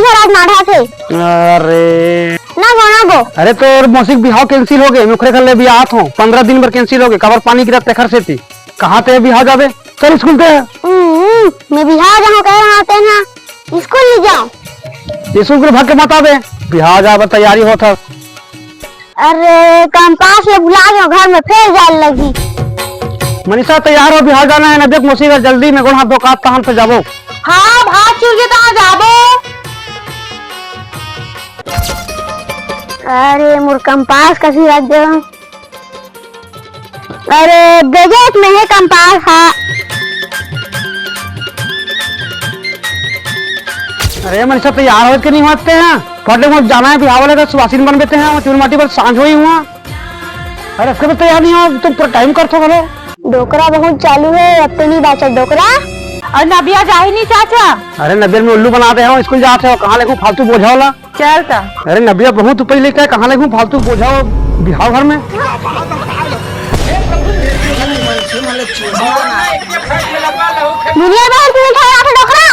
घर आज नाढ़ा थे। अरे ना गो ना गो। अरे तो मौसिक बिहाव कैंसिल हो गए, मुखरे कर ले भी आत हूँ 15 दिन पर कैंसिल हो गए, कबर पानी गिरा तेखर से थी कहाँ थे बिहाव जावे, चल स्कूल ते मैं बिहार जाऊँ कह रहा थे ना, स्कूल ले जाऊँ। स्कूल भाग के मत आवे, बिहाव जावे तैयारी होता। अरे कंपास में भुला गया घर में, फिर जाने लगी। मनीषा तैयार हो, बिहार जाना है ना, देख मौसी का जल्दी में गोल हाथ दो काट तहन पे जाबो। हाँ भाग चुर के तो जाबो। अरे मोर कंपास कसी रख दे। अरे बजट में है कंपास। हाँ अरे मनीषा तैयार हो के नहीं होते हैं, फटे में जाना है बिहार वाले का सुवासिन बन बेते हैं, चूर माटी पर सांझ हुई हुआ। अरे इसके भी तैयार नहीं हो तुम, पूरा टाइम करते हो। डोकरा बहुत चालू है, अब तो नहीं बाचा डोकरा। और नबिया जा ही नहीं चाचा। अरे नबिया में उल्लू बनाते हैं, स्कूल जाते हो, कहाँ लेखूं फालतू बोझा होला। चलता। अरे नबिया बहुत ऊपर लेके कहाँ लेखूं फालतू बोझा बिहार भर में। दुनिया भर में उठाया डोकरा।